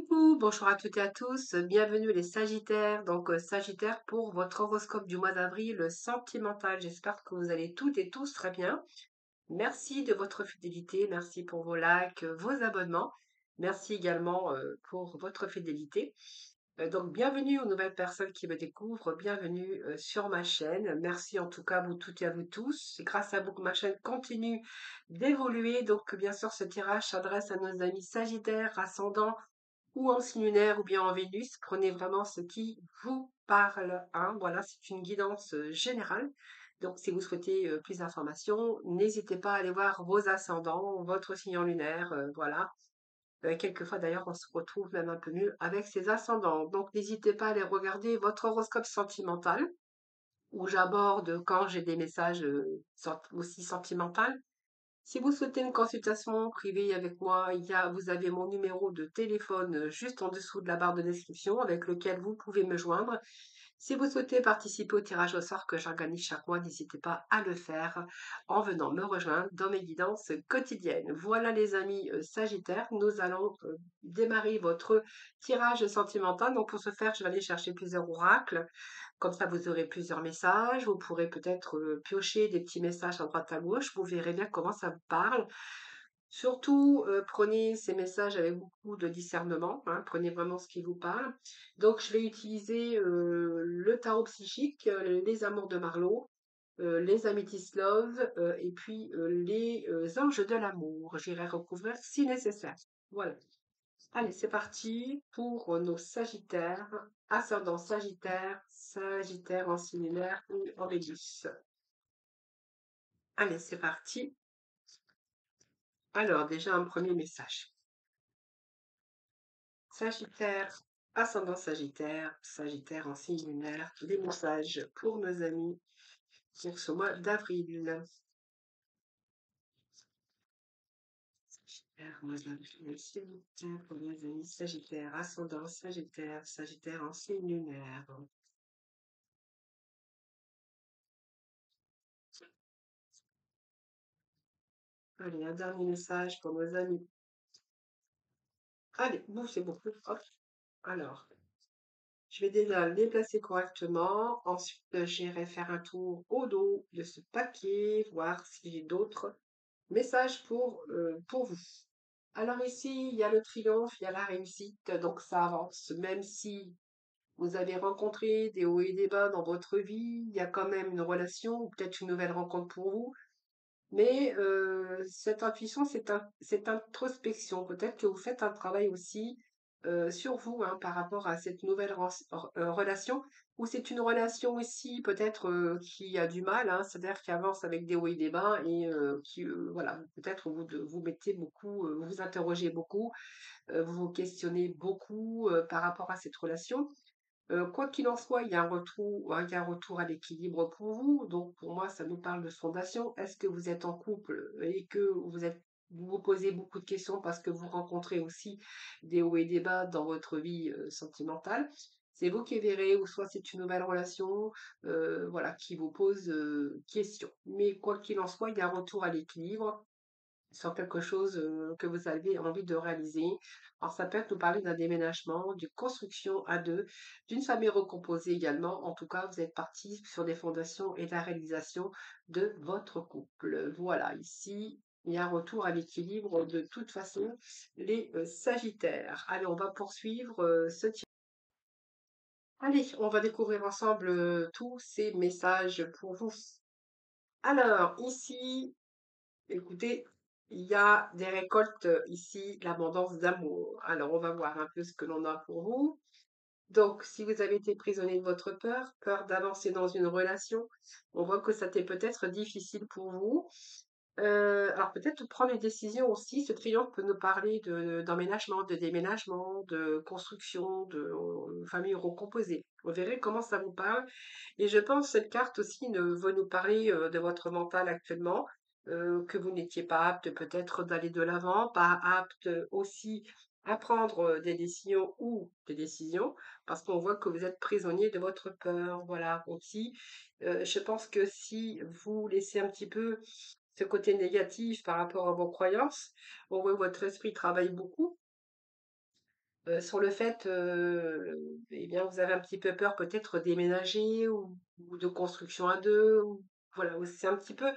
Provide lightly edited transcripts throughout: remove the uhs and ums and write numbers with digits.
Coucou, bonjour à toutes et à tous, bienvenue les Sagittaires. Sagittaire pour votre horoscope du mois d'avril sentimental. J'espère que vous allez toutes et tous très bien. Merci de votre fidélité, merci pour vos likes, vos abonnements. Merci également pour votre fidélité. Bienvenue aux nouvelles personnes qui me découvrent, bienvenue sur ma chaîne. Merci en tout cas à vous toutes et à vous tous. C'est grâce à vous que ma chaîne continue d'évoluer. Donc, bien sûr, ce tirage s'adresse à nos amis Sagittaires, ascendant ou en signe lunaire ou bien en Vénus. Prenez vraiment ce qui vous parle, hein. Voilà, c'est une guidance générale. Donc, si vous souhaitez plus d'informations, n'hésitez pas à aller voir vos ascendants, votre signe lunaire, voilà. Quelquefois, d'ailleurs, on se retrouve même un peu mieux avec ses ascendants. Donc, n'hésitez pas à aller regarder votre horoscope sentimental, où j'aborde quand j'ai des messages aussi sentimentaux. Si vous souhaitez une consultation privée avec moi, vous avez mon numéro de téléphone juste en dessous de la barre de description avec lequel vous pouvez me joindre. Si vous souhaitez participer au tirage au sort que j'organise chaque mois, n'hésitez pas à le faire en venant me rejoindre dans mes guidances quotidiennes. Voilà les amis Sagittaires, nous allons démarrer votre tirage sentimental. Donc pour ce faire, je vais aller chercher plusieurs oracles. Comme ça, vous aurez plusieurs messages. Vous pourrez peut-être piocher des petits messages à droite à gauche. Vous verrez bien comment ça vous parle. Surtout, prenez ces messages avec beaucoup de discernement, hein, prenez vraiment ce qui vous parle. Donc, je vais utiliser le tarot psychique, les amours de Marlowe, les Amethyst Love et puis les anges de l'amour. J'irai recouvrir si nécessaire. Voilà. Allez, c'est parti pour nos Sagittaires, ascendant Sagittaire, Sagittaire en signe lunaire ou en Vénus. Allez, c'est parti. Alors, déjà un premier message. Sagittaire, ascendant Sagittaire, Sagittaire en signe lunaire, des messages pour nos amis pour ce mois d'avril. Sagittaire, mois d'avril, Sagittaire pour nos amis Sagittaire, ascendant Sagittaire, Sagittaire en signe lunaire. Allez, un dernier message pour nos amis. Allez, bon, c'est beaucoup. Hop. Alors, je vais déjà le déplacer correctement. Ensuite, j'irai faire un tour au dos de ce papier, voir si j'ai d'autres messages pour vous. Alors ici, il y a le triomphe, il y a la réussite, donc ça avance. Même si vous avez rencontré des hauts et des bas dans votre vie, il y a quand même une relation ou peut-être une nouvelle rencontre pour vous. Mais cette intuition, cette introspection, peut-être que vous faites un travail aussi sur vous hein, par rapport à cette nouvelle relation, ou c'est une relation aussi peut-être qui a du mal, hein, c'est-à-dire qui avance avec des hauts et des bas et qui, voilà, peut-être vous mettez beaucoup, vous vous interrogez beaucoup, vous vous questionnez beaucoup par rapport à cette relation. Quoi qu'il en soit, il y a un retour à l'équilibre pour vous. Donc, pour moi, ça nous parle de fondation. Est-ce que vous êtes en couple et que vous vous posez beaucoup de questions parce que vous rencontrez aussi des hauts et des bas dans votre vie sentimentale? C'est vous qui verrez, ou soit c'est une nouvelle relation, voilà, qui vous pose question. Mais quoi qu'il en soit, il y a un retour à l'équilibre sur quelque chose que vous avez envie de réaliser. Alors, ça peut être nous parler d'un déménagement, d'une construction à deux, d'une famille recomposée également. En tout cas, vous êtes parti sur des fondations et la réalisation de votre couple. Voilà, ici, il y a un retour à l'équilibre de toute façon, les Sagittaires. Allez, on va poursuivre ce tirage. Allez, on va découvrir ensemble tous ces messages pour vous. Alors, ici, écoutez, il y a des récoltes ici, l'abondance d'amour. Alors, on va voir un peu ce que l'on a pour vous. Donc, si vous avez été prisonnier de votre peur, peur d'avancer dans une relation, on voit que ça était peut-être difficile pour vous. Alors, peut-être prendre une décision aussi. Ce triomphe peut nous parler d'emménagement, de déménagement, de construction, de famille recomposée. Vous verrez comment ça vous parle. Et je pense que cette carte aussi veut nous parler de votre mental actuellement, que vous n'étiez pas apte peut-être d'aller de l'avant, pas apte aussi à prendre des décisions ou des décisions, parce qu'on voit que vous êtes prisonnier de votre peur. Voilà, aussi, je pense que si vous laissez un petit peu ce côté négatif par rapport à vos croyances, on voit que votre esprit travaille beaucoup sur le fait, eh bien, vous avez un petit peu peur peut-être déménager ou de construction à 2 ou voilà, ou c'est un petit peu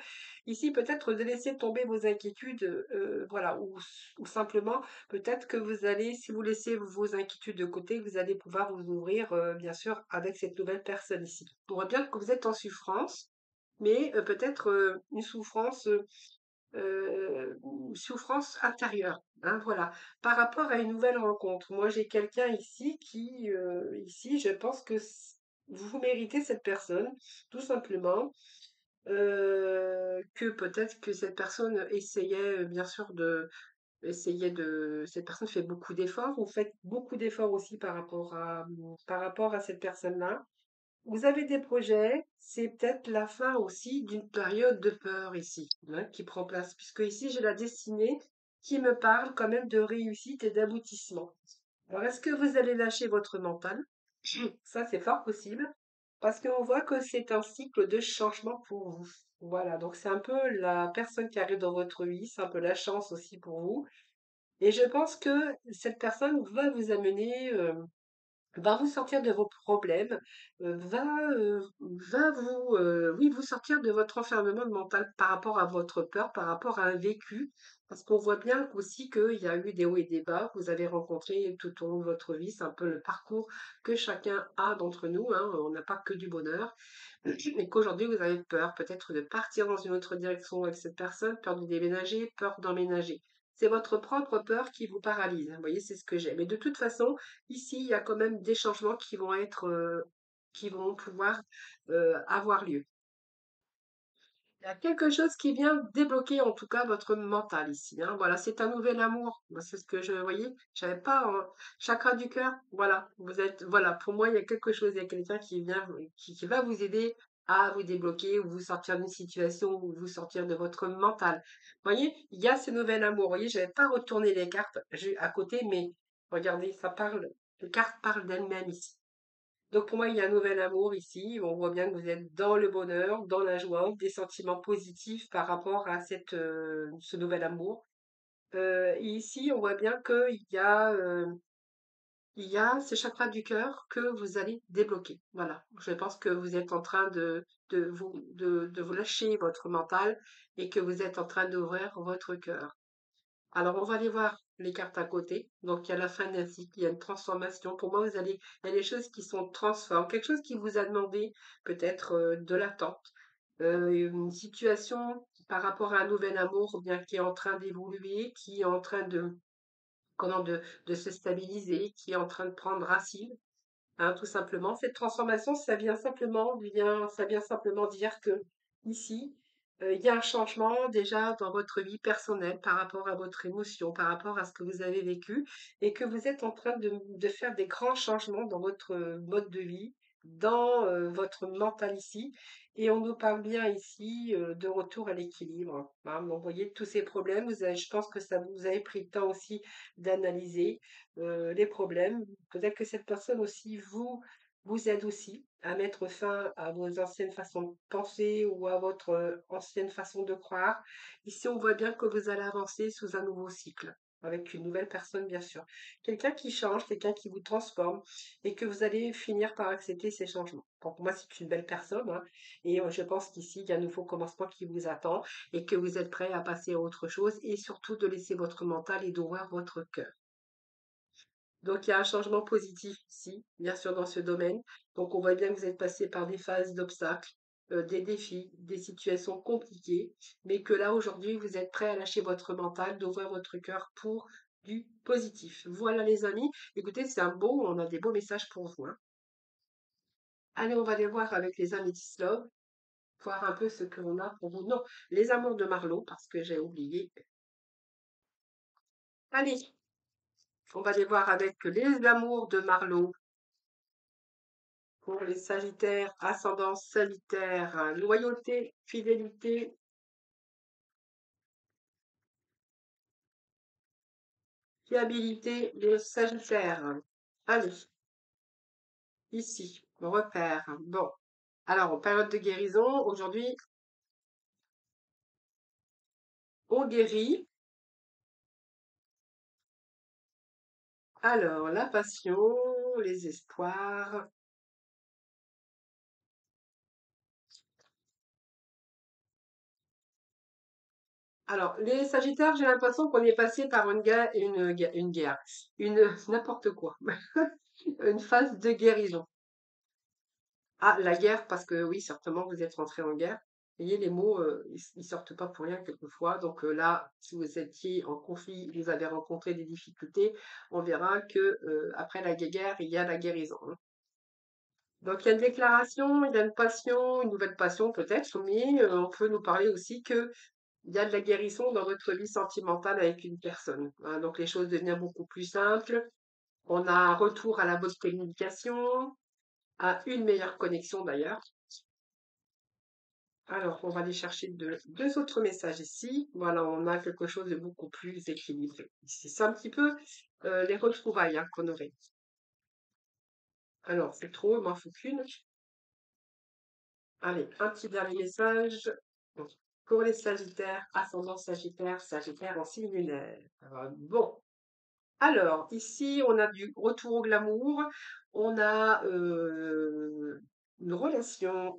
ici peut-être de laisser tomber vos inquiétudes, voilà, ou simplement peut-être que vous allez si vous laissez vos inquiétudes de côté, vous allez pouvoir vous ouvrir, bien sûr avec cette nouvelle personne ici. On voit bien que vous êtes en souffrance, mais, peut-être, une souffrance intérieure, hein, voilà. Par rapport à une nouvelle rencontre, moi j'ai quelqu'un ici ici, je pense que vous méritez cette personne, tout simplement. Que peut-être que cette personne essayait, bien sûr, cette personne fait beaucoup d'efforts. Vous faites beaucoup d'efforts aussi par rapport à cette personne-là. Vous avez des projets, c'est peut-être la fin aussi d'une période de peur ici, hein, qui prend place, puisque ici j'ai la destinée qui me parle quand même de réussite et d'aboutissement. Alors, est-ce que vous allez lâcher votre mental? Ça, c'est fort possible, parce qu'on voit que c'est un cycle de changement pour vous. Voilà, donc c'est un peu la personne qui arrive dans votre vie, c'est un peu la chance aussi pour vous. Et je pense que cette personne va vous amener va vous sortir de vos problèmes, va vous, oui, vous sortir de votre enfermement mental par rapport à votre peur, par rapport à un vécu. Parce qu'on voit bien aussi qu'il y a eu des hauts et des bas que vous avez rencontrés tout au long de votre vie. C'est un peu le parcours que chacun a d'entre nous, hein. On n'a pas que du bonheur. Et qu'aujourd'hui, vous avez peur peut-être de partir dans une autre direction avec cette personne, peur de déménager, peur d'emménager. C'est votre propre peur qui vous paralyse, hein. Vous voyez, c'est ce que j'ai. Mais de toute façon, ici, il y a quand même des changements qui vont pouvoir avoir lieu. Il y a quelque chose qui vient débloquer en tout cas votre mental ici, hein. Voilà, c'est un nouvel amour. Moi, c'est ce que je voyais. J'avais pas chakra du cœur. Voilà, vous êtes. Voilà, pour moi, il y a quelque chose. Il y a quelqu'un qui vient, qui va vous aider à vous débloquer ou vous sortir d'une situation ou vous sortir de votre mental. Vous voyez, il y a ce nouvel amour. Vous voyez, j'avais pas retourné les cartes à côté, mais regardez, ça parle. Les cartes parlent d'elles-mêmes ici. Donc pour moi, il y a un nouvel amour ici. On voit bien que vous êtes dans le bonheur, dans la joie, des sentiments positifs par rapport à ce nouvel amour. Et ici, on voit bien il y a ce chakra du cœur que vous allez débloquer. Voilà. Je pense que vous êtes en train de vous lâcher votre mental et que vous êtes en train d'ouvrir votre cœur. Alors, on va aller voir les cartes à côté. Donc, il y a la fin d'un cycle, il y a une transformation. Pour moi, il y a des choses qui sont transformées, quelque chose qui vous a demandé peut-être de l'attente, une situation par rapport à un nouvel amour, ou bien qui est en train d'évoluer, qui est en train de se stabiliser, qui est en train de prendre racine. Hein, tout simplement. Cette transformation, ça vient simplement dire que ici, il y a un changement déjà dans votre vie personnelle par rapport à votre émotion, par rapport à ce que vous avez vécu, et que vous êtes en train de faire des grands changements dans votre mode de vie, dans votre mental ici. Et on nous parle bien ici de retour à l'équilibre, hein. Donc, vous voyez, tous ces problèmes, je pense que ça vous avez pris le temps aussi d'analyser les problèmes. Peut-être que cette personne aussi vous aide aussi à mettre fin à vos anciennes façons de penser ou à votre ancienne façon de croire. Ici, on voit bien que vous allez avancer sous un nouveau cycle, avec une nouvelle personne, bien sûr. Quelqu'un qui change, quelqu'un qui vous transforme et que vous allez finir par accepter ces changements. Bon, pour moi, c'est une belle personne, hein, et je pense qu'ici, il y a un nouveau commencement qui vous attend et que vous êtes prêt à passer à autre chose et surtout de laisser votre mental et d'ouvrir votre cœur. Donc, il y a un changement positif ici, bien sûr, dans ce domaine. Donc, on voit bien que vous êtes passé par des phases d'obstacles, des défis, des situations compliquées, mais que là, aujourd'hui, vous êtes prêt à lâcher votre mental, d'ouvrir votre cœur pour du positif. Voilà, les amis. Écoutez, on a des beaux messages pour vous, hein. Allez, on va aller voir avec les Amethyst Love, voir un peu ce que l'on a pour vous. Non, les amours de Marlowe, parce que j'ai oublié. Allez, on va aller voir avec les amours de Marlowe. Pour les Sagittaires, ascendance Sagittaire, loyauté, fidélité, fiabilité, les Sagittaires. Allez, ici, repère. Bon, alors, en période de guérison, aujourd'hui, on guérit Alors, la passion, les espoirs. Alors, les Sagittaires, j'ai l'impression qu'on est passé par une guerre, n'importe quoi, une phase de guérison. Ah, la guerre, parce que oui, certainement, vous êtes rentré en guerre. Vous voyez, les mots, ils sortent pas pour rien quelquefois. Donc là, si vous étiez en conflit, vous avez rencontré des difficultés, on verra que après la guerre, il y a la guérison, hein. Donc il y a une déclaration, il y a une passion, une nouvelle passion peut-être, mais on peut nous parler aussi que il y a de la guérison dans votre vie sentimentale avec une personne, hein. Donc les choses deviennent beaucoup plus simples. On a un retour à la bonne communication, à une meilleure connexion d'ailleurs. Alors, on va aller chercher deux autres messages ici. Voilà, on a quelque chose de beaucoup plus équilibré. Ici, c'est un petit peu les retrouvailles, hein, qu'on aurait. Alors, c'est trop, il m'en faut qu'une. Allez, un petit dernier message. Donc, pour les Sagittaires, ascendant Sagittaire, Sagittaire en signe lunaire. Bon, alors, ici, on a du retour au glamour. On a une relation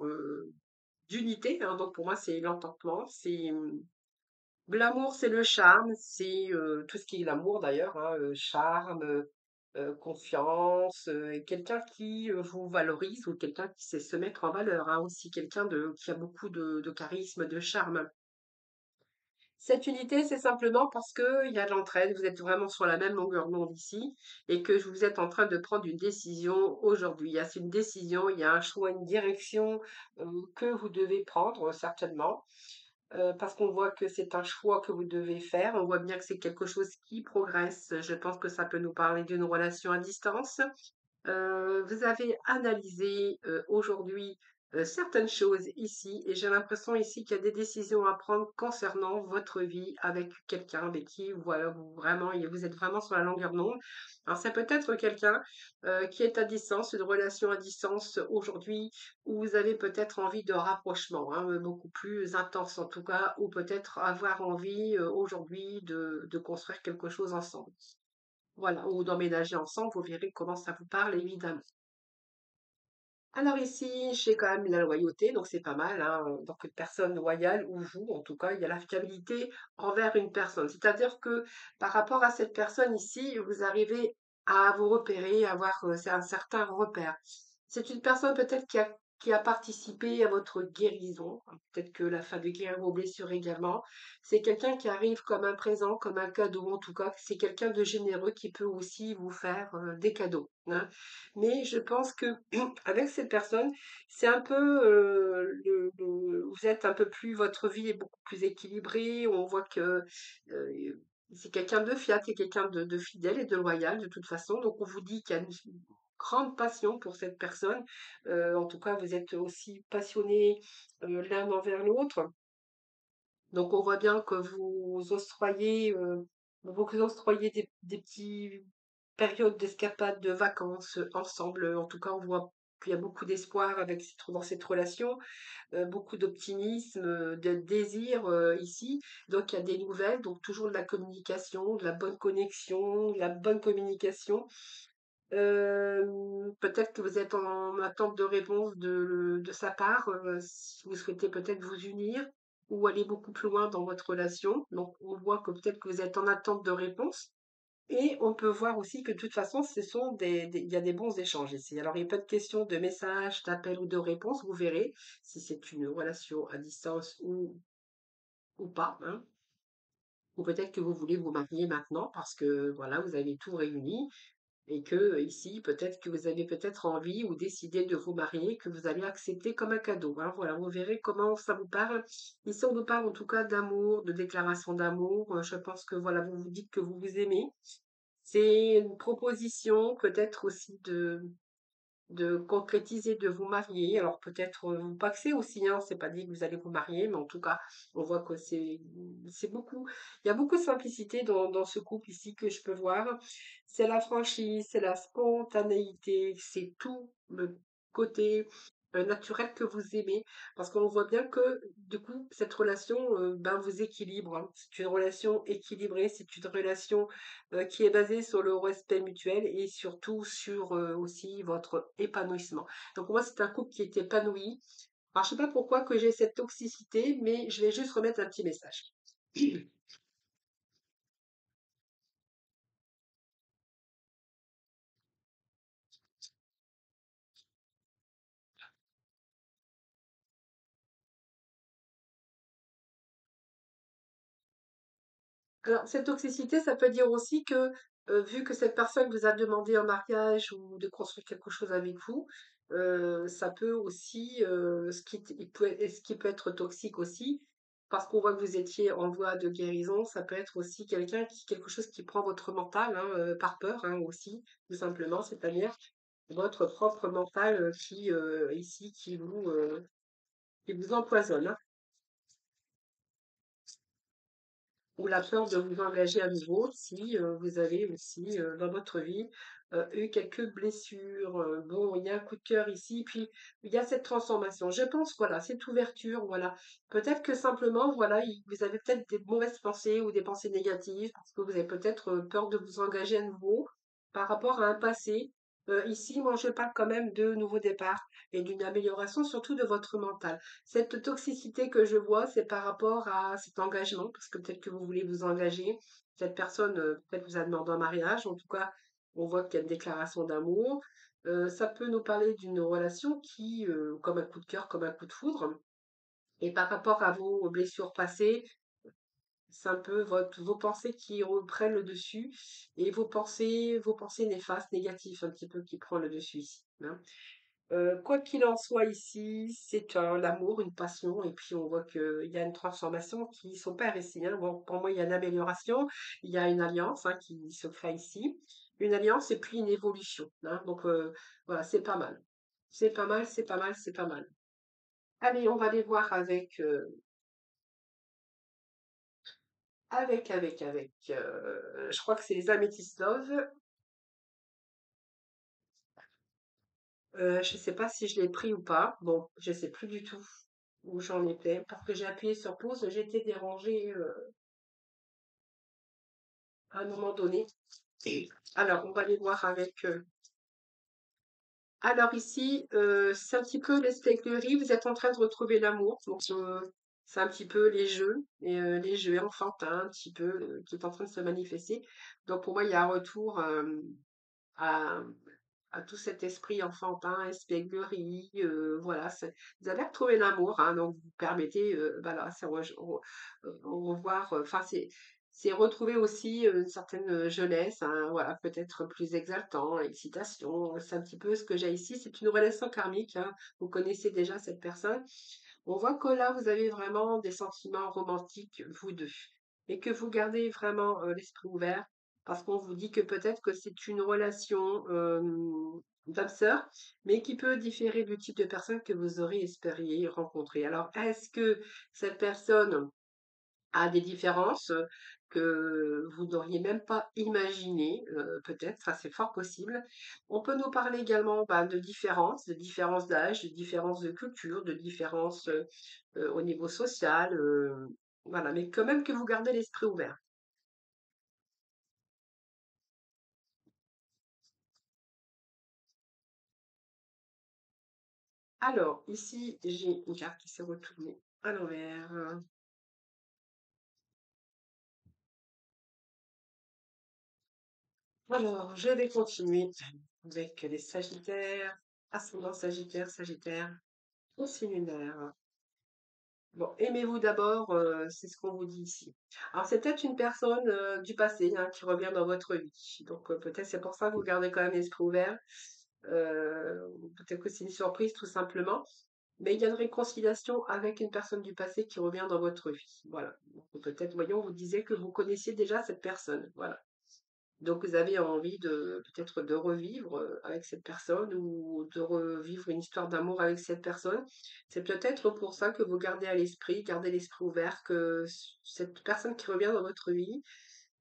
d'unité, hein. Donc, pour moi, c'est l'entendement. Glamour, c'est le charme, c'est tout ce qui est l'amour d'ailleurs, hein, charme, confiance, et quelqu'un qui vous valorise ou quelqu'un qui sait se mettre en valeur, hein, aussi quelqu'un qui a beaucoup de charisme, de charme. Cette unité, c'est simplement parce qu'il y a de l'entraide, vous êtes vraiment sur la même longueur d'onde ici, et que vous êtes en train de prendre une décision aujourd'hui. Il y a une décision, il y a un choix, une direction que vous devez prendre, certainement. Parce qu'on voit que c'est un choix que vous devez faire. On voit bien que c'est quelque chose qui progresse. Je pense que ça peut nous parler d'une relation à distance. Vous avez analysé aujourd'hui certaines choses ici et j'ai l'impression ici qu'il y a des décisions à prendre concernant votre vie avec quelqu'un avec qui voilà, vous êtes vraiment sur la longueur d'onde. Alors ça peut être quelqu'un qui est à distance, une relation à distance aujourd'hui où vous avez peut-être envie de rapprochement, hein, beaucoup plus intense en tout cas, ou peut-être avoir envie aujourd'hui de construire quelque chose ensemble. Voilà, ou d'emménager ensemble, vous verrez comment ça vous parle évidemment. Alors ici, j'ai quand même la loyauté, donc c'est pas mal, hein. Donc une personne loyale, ou vous, en tout cas, il y a la fiabilité envers une personne. C'est-à-dire que par rapport à cette personne ici, vous arrivez à vous repérer, à avoir c'est un certain repère. C'est une personne peut-être qui a participé à votre guérison. Peut-être que la fin de guérir vos blessures également. C'est quelqu'un qui arrive comme un présent, comme un cadeau, en tout cas. C'est quelqu'un de généreux qui peut aussi vous faire des cadeaux, hein. Mais je pense que avec cette personne, c'est un peu, vous êtes un peu plus, votre vie est beaucoup plus équilibrée. On voit que c'est quelqu'un de fiable, c'est quelqu'un de fidèle et de loyal de toute façon. Donc on vous dit qu'il y a une grande passion pour cette personne. En tout cas, vous êtes aussi passionnés l'un envers l'autre. Donc on voit bien que vous octroyez des petits périodes d'escapade, de vacances ensemble. En tout cas, on voit qu'il y a beaucoup d'espoir dans cette relation, beaucoup d'optimisme, de désir ici. Donc il y a des nouvelles, donc toujours de la communication, de la bonne connexion, de la bonne communication. Peut-être que vous êtes en attente de réponse de sa part, si vous souhaitez peut-être vous unir ou aller beaucoup plus loin dans votre relation. Donc, on voit que peut-être que vous êtes en attente de réponse. Et on peut voir aussi que de toute façon, il y a des bons échanges ici. Alors, il n'y a pas de question de message, d'appel ou de réponse. Vous verrez si c'est une relation à distance ou pas, hein. Ou peut-être que vous voulez vous marier maintenant parce que voilà, vous avez tout réuni et que ici, peut-être que vous avez peut-être envie ou décidé de vous marier, que vous allez accepter comme un cadeau, hein. Voilà, vous verrez comment ça vous parle. Ici, on nous parle en tout cas d'amour, de déclaration d'amour. Je pense que voilà, vous vous dites que vous vous aimez. C'est une proposition peut-être aussi de concrétiser, de vous marier. Alors peut-être vous paxer aussi, hein, c'est pas dit que vous allez vous marier, mais en tout cas, on voit que c'est beaucoup, il y a beaucoup de simplicité dans ce couple ici que je peux voir. C'est la franchise, c'est la spontanéité, c'est tout le côté. naturel que vous aimez. Parce qu'on voit bien que, du coup, cette relation, ben, vous équilibre, hein. C'est une relation équilibrée, c'est une relation qui est basée sur le respect mutuel et surtout sur aussi votre épanouissement. Donc moi, c'est un couple qui est épanoui. Alors, je sais pas pourquoi que j'ai cette toxicité, mais je vais juste remettre un petit message. Alors, cette toxicité, ça peut dire aussi que, vu que cette personne vous a demandé en mariage ou de construire quelque chose avec vous, ça peut aussi, ce qui peut être toxique aussi, parce qu'on voit que vous étiez en voie de guérison, ça peut être aussi quelque chose qui prend votre mental, hein, par peur, hein, aussi, tout simplement, c'est-à-dire votre propre mental ici, qui vous empoisonne, hein. Ou la peur de vous engager à nouveau si vous avez aussi dans votre vie eu quelques blessures. Bon, il y a un coup de cœur ici, puis il y a cette transformation. Je pense, voilà, cette ouverture, voilà. Peut-être que simplement, voilà, vous avez peut-être des mauvaises pensées ou des pensées négatives parce que vous avez peut-être peur de vous engager à nouveau par rapport à un passé. Ici, moi, je parle quand même de nouveau départ et d'une amélioration surtout de votre mental. Cette toxicité que je vois, c'est par rapport à cet engagement, parce que peut-être que vous voulez vous engager. Cette personne, peut-être vous a demandé en mariage. En tout cas, on voit qu'il y a une déclaration d'amour. Ça peut nous parler d'une relation qui, comme un coup de cœur, comme un coup de foudre. Et par rapport à vos blessures passées, c'est un peu vos pensées qui reprennent le dessus et vos pensées néfastes, négatives, un petit peu qui prend le dessus ici, hein. Quoi qu'il en soit ici, c'est l'amour, une passion, et puis on voit qu'il y a une transformation qui s'opère ici, hein. Bon, pour moi, il y a une amélioration, il y a une alliance, hein, qui se crée ici, une alliance et puis une évolution, hein. Donc voilà, c'est pas mal. C'est pas mal, c'est pas mal, c'est pas mal. Allez, on va aller voir je crois que c'est les Amethyst Love. Je sais pas si je l'ai pris ou pas. Bon, je sais plus du tout où j'en étais parce que j'ai appuyé sur pause. J'ai été dérangée à un moment donné. Alors, on va aller voir avec. Alors ici, c'est un petit peu l'espièglerie. Vous êtes en train de retrouver l'amour. Donc, c'est un petit peu les jeux enfantins, un petit peu, qui est en train de se manifester. Donc, pour moi, il y a un retour à, à tout cet esprit enfantin, espièglerie, voilà, vous avez retrouvé l'amour, hein, donc vous permettez, voilà, c'est revoir, enfin c'est retrouver aussi une certaine jeunesse, hein, voilà, peut-être plus exaltant, excitation, c'est un petit peu ce que j'ai ici, c'est une relation karmique, hein, vous connaissez déjà cette personne. On voit que là, vous avez vraiment des sentiments romantiques, vous deux, et que vous gardez vraiment l'esprit ouvert, parce qu'on vous dit que peut-être que c'est une relation d'âme sœur, mais qui peut différer du type de personne que vous aurez espéré rencontrer. Alors, est-ce que cette personne a des différences que vous n'auriez même pas imaginées, peut-être, ça c'est fort possible. On peut nous parler également bah, de différences d'âge, de différences de culture, de différences au niveau social, voilà, mais quand même que vous gardez l'esprit ouvert. Alors, ici, j'ai une carte qui s'est retournée à l'envers. Alors, je vais continuer avec les Sagittaires, ascendant Sagittaire, Sagittaire, aussi lunaire. Bon, aimez-vous d'abord, c'est ce qu'on vous dit ici. Alors, c'est peut-être une personne du passé hein, qui revient dans votre vie. Donc, peut-être c'est pour ça que vous gardez quand même l'esprit ouvert. Peut-être que c'est une surprise tout simplement. Mais il y a une réconciliation avec une personne du passé qui revient dans votre vie. Voilà. Donc, peut-être, voyons, vous disiez que vous connaissiez déjà cette personne. Voilà. Donc vous avez envie de peut-être de revivre avec cette personne ou de revivre une histoire d'amour avec cette personne. C'est peut-être pour ça que vous gardez l'esprit ouvert, que cette personne qui revient dans votre vie,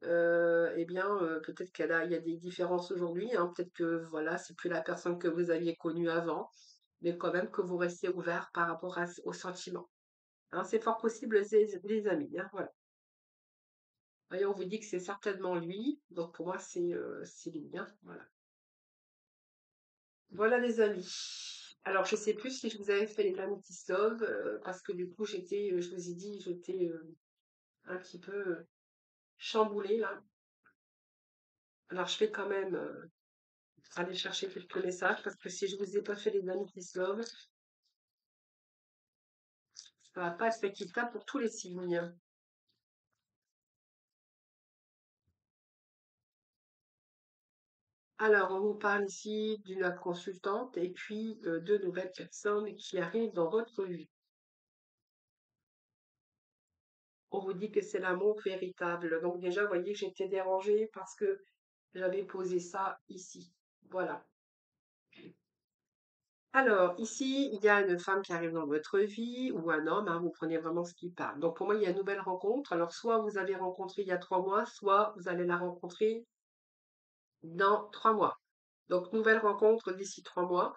eh bien, peut-être il y a des différences aujourd'hui, hein, peut-être que voilà, c'est plus la personne que vous aviez connue avant. mais quand même que vous restez ouvert par rapport aux sentiments. Hein, c'est fort possible, les amis. Hein, voilà. Voyez, on vous dit que c'est certainement lui, donc pour moi, c'est lui. Hein, voilà. Voilà, les amis. Alors, je sais plus si je vous avais fait les Amethyst Love, parce que du coup, je vous ai dit, j'étais un petit peu chamboulée là. Alors, je vais quand même aller chercher quelques messages, parce que si je vous ai pas fait les Amethyst Love, ça va pas être équitable pour tous les signes. Alors, on vous parle ici d'une consultante et puis de nouvelles personnes qui arrivent dans votre vie. On vous dit que c'est l'amour véritable. Donc déjà, vous voyez que j'étais dérangée parce que j'avais posé ça ici. Voilà. Alors, ici, il y a une femme qui arrive dans votre vie ou un homme, hein, vous prenez vraiment ce qui parle. Donc pour moi, il y a une nouvelle rencontre. Alors, soit vous avez rencontré il y a 3 mois, soit vous allez la rencontrer dans 3 mois. Donc, nouvelle rencontre d'ici 3 mois.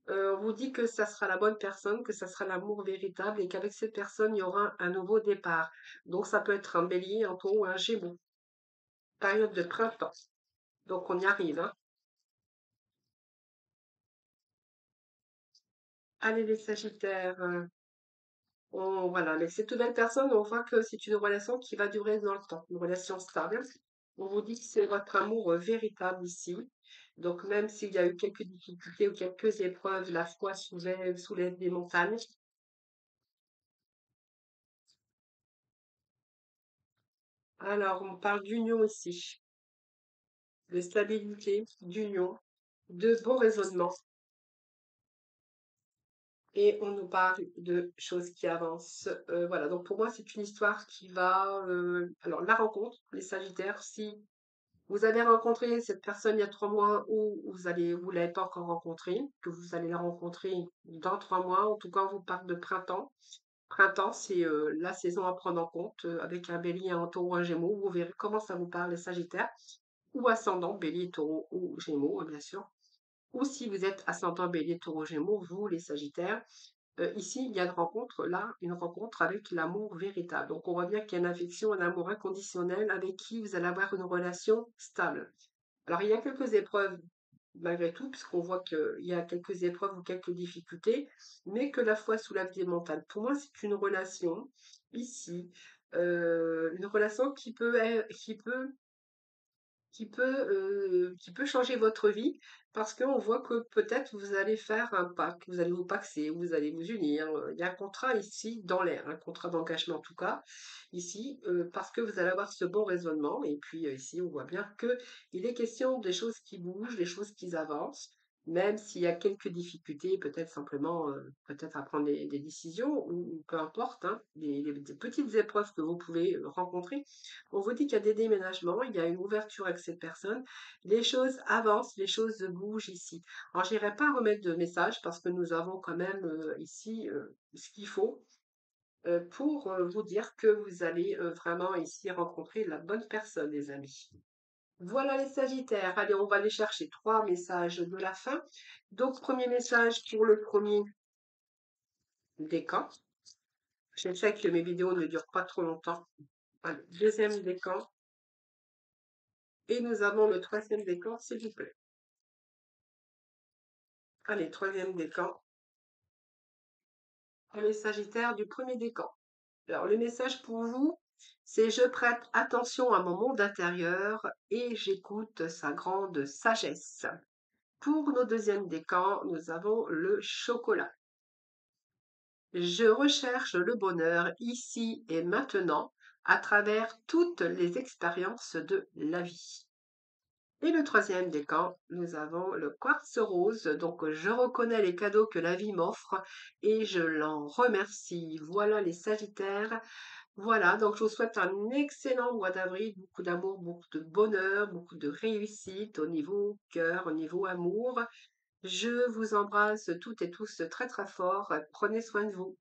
On vous dit que ça sera la bonne personne, que ça sera l'amour véritable et qu'avec cette personne, il y aura un nouveau départ. Donc, ça peut être un bélier, un taureau, un gémeaux. Période de printemps. Donc, on y arrive, hein. Allez, les Sagittaires. Voilà, mais cette nouvelle personne, on voit que c'est une relation qui va durer dans le temps, une relation stable. On vous dit que c'est votre amour véritable ici. Donc, même s'il y a eu quelques difficultés ou quelques épreuves, la foi soulève des montagnes. Alors, on parle d'union ici, de stabilité, d'union, de bon raisonnement. Et on nous parle de choses qui avancent. Voilà, donc pour moi, c'est une histoire qui va... alors, la rencontre, les Sagittaires, si vous avez rencontré cette personne il y a 3 mois ou vous l'avez pas encore rencontrée, que vous allez la rencontrer dans 3 mois, en tout cas, on vous parle de printemps. Printemps, c'est la saison à prendre en compte, avec un bélier, un taureau, un gémeaux. Vous verrez comment ça vous parle, les Sagittaires, ou ascendant, bélier, taureau ou gémeaux, bien sûr. Ou si vous êtes ascendant, bélier, taureau, gémeaux, vous, les Sagittaires, ici, il y a une rencontre, là, une rencontre avec l'amour véritable. Donc, on voit bien qu'il y a une affection, un amour inconditionnel avec qui vous allez avoir une relation stable. Alors, il y a quelques épreuves, malgré tout, puisqu'on voit qu'il y a quelques épreuves ou quelques difficultés, mais que la foi soulève des montagnes. Pour moi, c'est une relation, ici, une relation qui peut changer votre vie parce qu'on voit que peut-être vous allez faire un pacte, vous allez vous paxer, vous allez vous unir. Il y a un contrat ici dans l'air, un contrat d'engagement en tout cas, ici, parce que vous allez avoir ce bon raisonnement. Et puis ici, on voit bien que il est question des choses qui bougent, des choses qui avancent. Même s'il y a quelques difficultés, peut-être simplement, peut-être à prendre des décisions, ou peu importe, hein, des petites épreuves que vous pouvez rencontrer, on vous dit qu'il y a des déménagements, il y a une ouverture avec cette personne. Les choses avancent, les choses bougent ici. Alors, j'irai pas remettre de message parce que nous avons quand même ici ce qu'il faut pour vous dire que vous allez vraiment ici rencontrer la bonne personne, les amis. Voilà les Sagittaires. Allez, on va aller chercher 3 messages de la fin. Donc, premier message pour le premier décan. J'essaie que mes vidéos ne durent pas trop longtemps. Allez, deuxième décan. Et nous avons le troisième décan, s'il vous plaît. Allez, troisième décan. Et les Sagittaires du premier décan. Alors, le message pour vous, c'est je prête attention à mon monde intérieur et j'écoute sa grande sagesse. Pour nos deuxièmes décans, nous avons le chocolat. Je recherche le bonheur ici et maintenant à travers toutes les expériences de la vie. Et le troisième décan, nous avons le quartz rose. Donc, je reconnais les cadeaux que la vie m'offre et je l'en remercie. Voilà les Sagittaires. Voilà, donc je vous souhaite un excellent mois d'avril, beaucoup d'amour, beaucoup de bonheur, beaucoup de réussite au niveau cœur, au niveau amour. Je vous embrasse toutes et tous très très fort. Prenez soin de vous.